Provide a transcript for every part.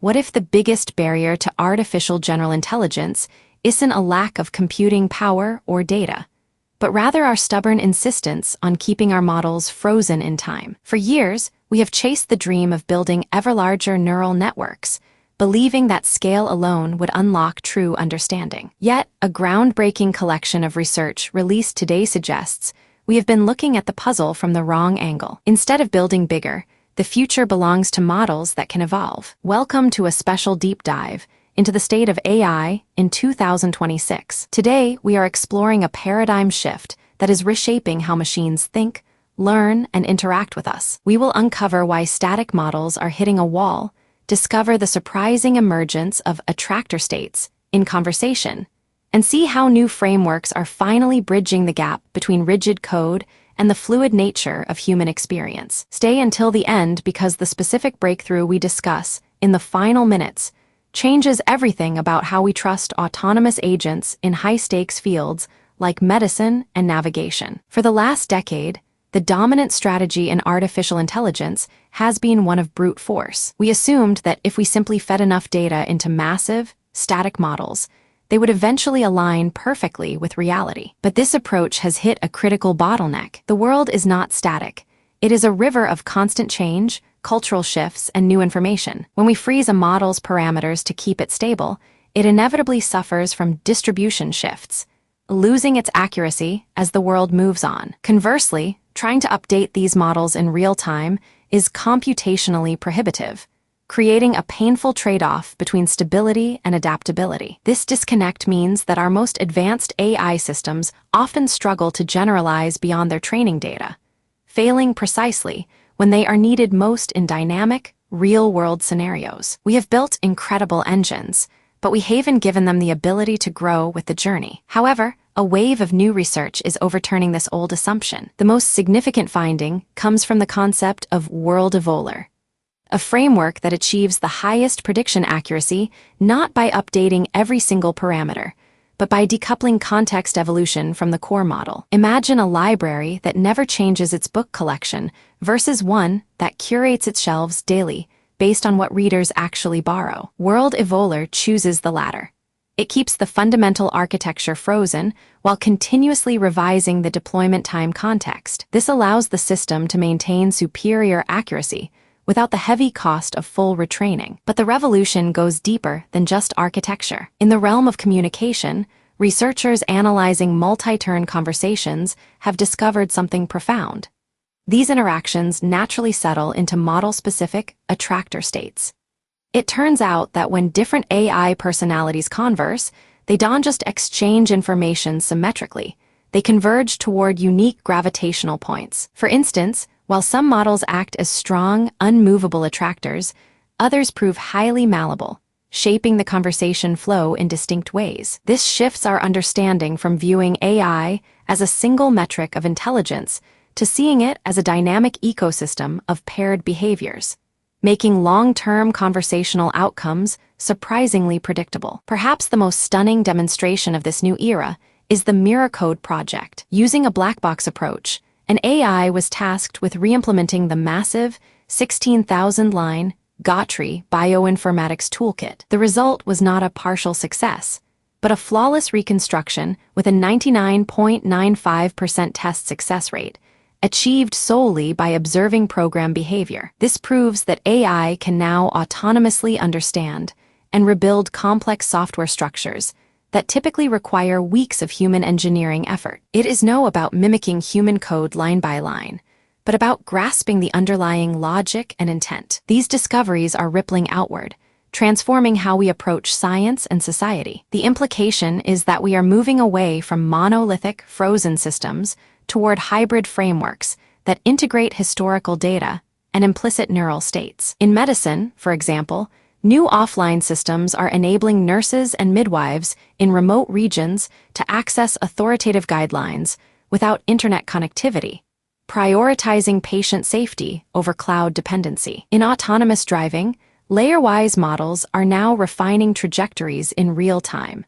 What if the biggest barrier to artificial general intelligence isn't a lack of computing power or data, but rather our stubborn insistence on keeping our models frozen in time? For years, we have chased the dream of building ever-larger neural networks, believing that scale alone would unlock true understanding. Yet, a groundbreaking collection of research released today suggests we have been looking at the puzzle from the wrong angle. Instead of building bigger, the future belongs to models that can evolve. Welcome to a special deep dive into the state of AI in 2026. Today, we are exploring a paradigm shift that is reshaping how machines think, learn, and interact with us. We will uncover why static models are hitting a wall, discover the surprising emergence of attractor states in conversation, and see how new frameworks are finally bridging the gap between rigid code and the fluid nature of human experience. Stay until the end because the specific breakthrough we discuss in the final minutes changes everything about how we trust autonomous agents in high-stakes fields like medicine and navigation. For the last decade, the dominant strategy in artificial intelligence has been one of brute force. We assumed that if we simply fed enough data into massive, static models, they would eventually align perfectly with reality. But this approach has hit a critical bottleneck. The world is not static. It is a river of constant change, cultural shifts, and new information. When we freeze a model's parameters to keep it stable, it inevitably suffers from distribution shifts, losing its accuracy as the world moves on. Conversely, trying to update these models in real time is computationally prohibitive, creating a painful trade-off between stability and adaptability. This disconnect means that our most advanced AI systems often struggle to generalize beyond their training data, failing precisely when they are needed most in dynamic, real-world scenarios. We have built incredible engines, but we haven't given them the ability to grow with the journey. However, a wave of new research is overturning this old assumption. The most significant finding comes from the concept of WORLDEVOLVER, a framework that achieves the highest prediction accuracy not by updating every single parameter, but by decoupling context evolution from the core model. Imagine a library that never changes its book collection versus one that curates its shelves daily based on what readers actually borrow. WORLDEVOLVER chooses the latter. It keeps the fundamental architecture frozen while continuously revising the deployment time context. This allows the system to maintain superior accuracy without the heavy cost of full retraining. But the revolution goes deeper than just architecture. In the realm of communication, researchers analyzing multi-turn conversations have discovered something profound. These interactions naturally settle into model-specific attractor states. It turns out that when different AI personalities converse, they don't just exchange information symmetrically, they converge toward unique gravitational points. For instance, while some models act as strong, unmovable attractors, others prove highly malleable, shaping the conversation flow in distinct ways. This shifts our understanding from viewing AI as a single metric of intelligence to seeing it as a dynamic ecosystem of paired behaviors, making long-term conversational outcomes surprisingly predictable. Perhaps the most stunning demonstration of this new era is the Mirror Code project. Using a black box approach, an AI was tasked with re-implementing the massive 16,000-line GOTRI bioinformatics toolkit. The result was not a partial success, but a flawless reconstruction with a 99.95% test success rate, achieved solely by observing program behavior. This proves that AI can now autonomously understand and rebuild complex software structures that typically require weeks of human engineering effort. It is no about mimicking human code line by line, but about grasping the underlying logic and intent. These discoveries are rippling outward, transforming how we approach science and society. The implication is that we are moving away from monolithic, frozen systems toward hybrid frameworks that integrate historical data and implicit neural states. In medicine, for example, new offline systems are enabling nurses and midwives in remote regions to access authoritative guidelines without internet connectivity, prioritizing patient safety over cloud dependency. In autonomous driving, layer-wise models are now refining trajectories in real time,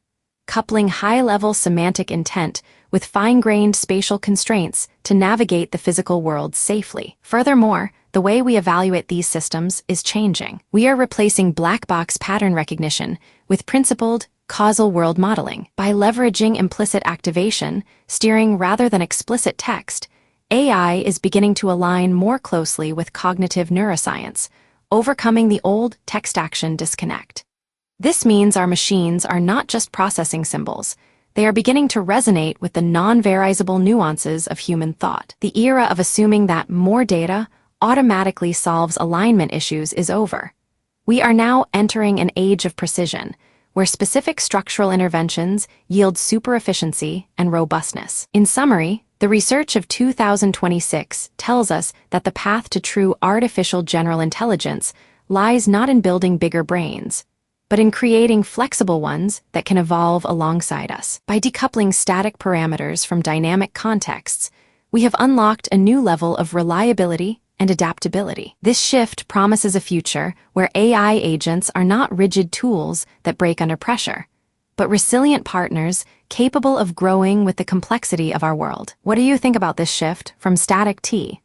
coupling high-level semantic intent with fine-grained spatial constraints to navigate the physical world safely. Furthermore, the way we evaluate these systems is changing. We are replacing black box pattern recognition with principled, causal world modeling. By leveraging implicit activation, steering rather than explicit text, AI is beginning to align more closely with cognitive neuroscience, overcoming the old text-action disconnect. This means our machines are not just processing symbols, they are beginning to resonate with the non-variable nuances of human thought. The era of assuming that more data automatically solves alignment issues is over. We are now entering an age of precision, where specific structural interventions yield super efficiency and robustness. In summary, the research of 2026 tells us that the path to true artificial general intelligence lies not in building bigger brains, but in creating flexible ones that can evolve alongside us. By decoupling static parameters from dynamic contexts, we have unlocked a new level of reliability and adaptability. This shift promises a future where AI agents are not rigid tools that break under pressure, but resilient partners capable of growing with the complexity of our world. What do you think about this shift from static T